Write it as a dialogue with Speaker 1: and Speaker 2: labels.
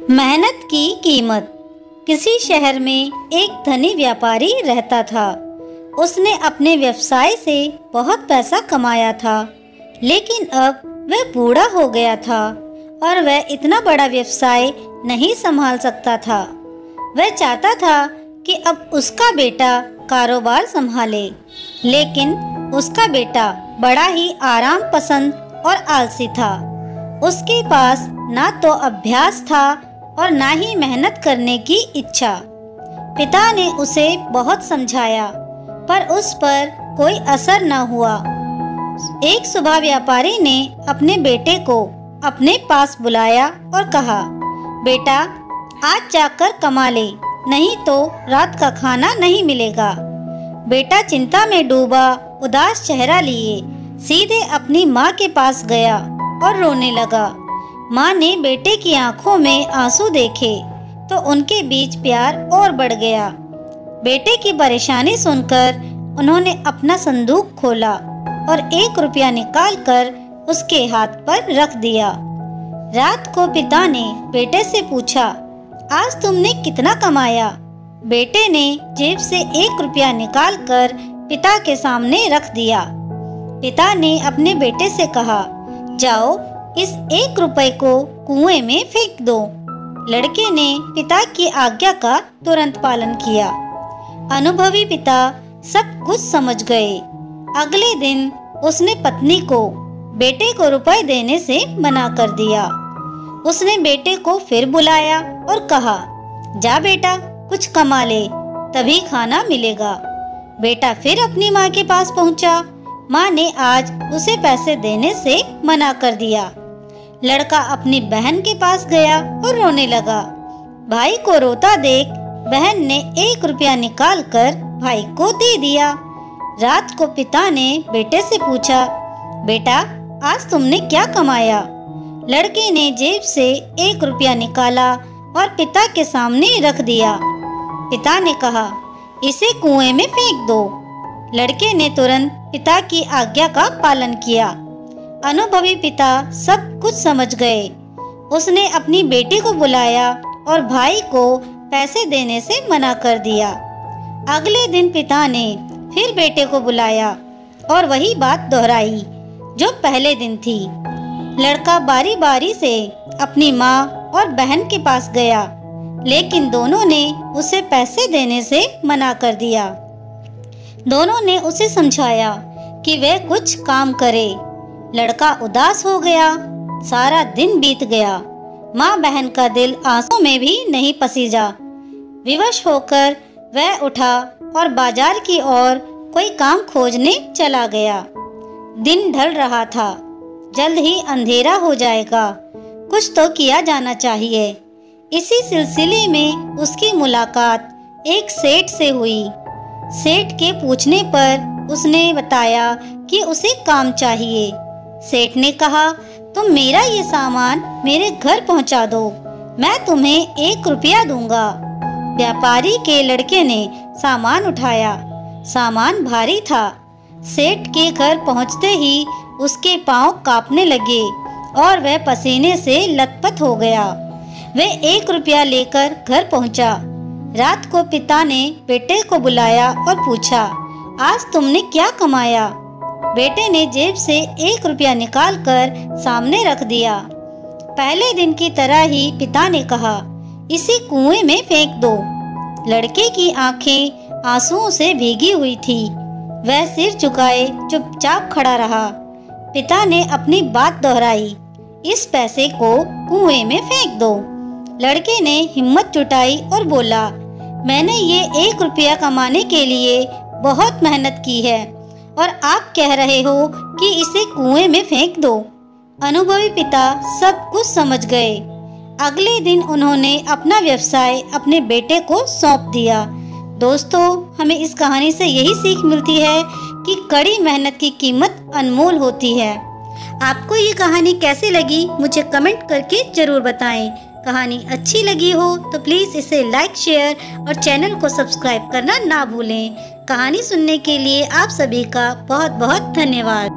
Speaker 1: मेहनत की कीमत। किसी शहर में एक धनी व्यापारी रहता था। उसने अपने व्यवसाय से बहुत पैसा कमाया था, लेकिन अब वह बूढ़ा हो गया था और वह इतना बड़ा व्यवसाय नहीं संभाल सकता था। वह चाहता था कि अब उसका बेटा कारोबार संभाले, लेकिन उसका बेटा बड़ा ही आराम पसंद और आलसी था। उसके पास ना तो अभ्यास था और ना ही मेहनत करने की इच्छा। पिता ने उसे बहुत समझाया, पर उस पर कोई असर न हुआ। एक सुबह व्यापारी ने अपने बेटे को अपने पास बुलाया और कहा, बेटा, आज जाकर कमा ले, नहीं तो रात का खाना नहीं मिलेगा। बेटा चिंता में डूबा उदास चेहरा लिए सीधे अपनी माँ के पास गया और रोने लगा। माँ ने बेटे की आंखों में आंसू देखे तो उनके बीच प्यार और बढ़ गया। बेटे की परेशानी सुनकर उन्होंने अपना संदूक खोला और 1 रुपया निकालकर उसके हाथ पर रख दिया। रात को पिता ने बेटे से पूछा, आज तुमने कितना कमाया? बेटे ने जेब से 1 रुपया निकालकर पिता के सामने रख दिया। पिता ने अपने बेटे से कहा, जाओ इस 1 रुपए को कुएं में फेंक दो। लड़के ने पिता की आज्ञा का तुरंत पालन किया। अनुभवी पिता सब कुछ समझ गए। अगले दिन उसने पत्नी को बेटे को रुपए देने से मना कर दिया। उसने बेटे को फिर बुलाया और कहा, जा बेटा, कुछ कमा ले, तभी खाना मिलेगा। बेटा फिर अपनी माँ के पास पहुँचा। माँ ने आज उसे पैसे देने से मना कर दिया। लड़का अपनी बहन के पास गया और रोने लगा। भाई को रोता देख बहन ने 1 रुपया निकालकर भाई को दे दिया। रात को पिता ने बेटे से पूछा, बेटा, आज तुमने क्या कमाया? लड़के ने जेब से 1 रुपया निकाला और पिता के सामने रख दिया। पिता ने कहा, इसे कुएं में फेंक दो। लड़के ने तुरंत पिता की आज्ञा का पालन किया। अनुभवी पिता सब कुछ समझ गए। उसने अपनी बेटी को बुलाया और भाई को पैसे देने से मना कर दिया। अगले दिन पिता ने फिर बेटे को बुलाया और वही बात दोहराई जो पहले दिन थी। लड़का बारी बारी से अपनी माँ और बहन के पास गया, लेकिन दोनों ने उसे पैसे देने से मना कर दिया। दोनों ने उसे समझाया कि वह कुछ काम करे। लड़का उदास हो गया। सारा दिन बीत गया। माँ बहन का दिल आंसू में भी नहीं पसीजा। विवश होकर वह उठा और बाजार की ओर कोई काम खोजने चला गया। दिन ढल रहा था, जल्द ही अंधेरा हो जाएगा, कुछ तो किया जाना चाहिए। इसी सिलसिले में उसकी मुलाकात एक सेठ से हुई। सेठ के पूछने पर उसने बताया कि उसे काम चाहिए। सेठ ने कहा, तुम मेरा ये सामान मेरे घर पहुंचा दो, मैं तुम्हें 1 रुपया दूंगा। व्यापारी के लड़के ने सामान उठाया। सामान भारी था। सेठ के घर पहुंचते ही उसके पांव कांपने लगे और वह पसीने से लथपथ हो गया। वह 1 रुपया लेकर घर पहुंचा। रात को पिता ने बेटे को बुलाया और पूछा, आज तुमने क्या कमाया? बेटे ने जेब से 1 रुपया निकालकर सामने रख दिया। पहले दिन की तरह ही पिता ने कहा, इसे कुएं में फेंक दो। लड़के की आंखें आंसुओं से भीगी हुई थी। वह सिर झुकाए चुपचाप खड़ा रहा। पिता ने अपनी बात दोहराई, इस पैसे को कुएं में फेंक दो। लड़के ने हिम्मत जुटाई और बोला, मैंने ये 1 रुपया कमाने के लिए बहुत मेहनत की है और आप कह रहे हो कि इसे कुएं में फेंक दो। अनुभवी पिता सब कुछ समझ गए। अगले दिन उन्होंने अपना व्यवसाय अपने बेटे को सौंप दिया। दोस्तों, हमें इस कहानी से यही सीख मिलती है कि कड़ी मेहनत की कीमत अनमोल होती है। आपको ये कहानी कैसी लगी मुझे कमेंट करके जरूर बताएं। कहानी अच्छी लगी हो तो प्लीज़ इसे लाइक, शेयर और चैनल को सब्सक्राइब करना ना भूलें। कहानी सुनने के लिए आप सभी का बहुत बहुत धन्यवाद।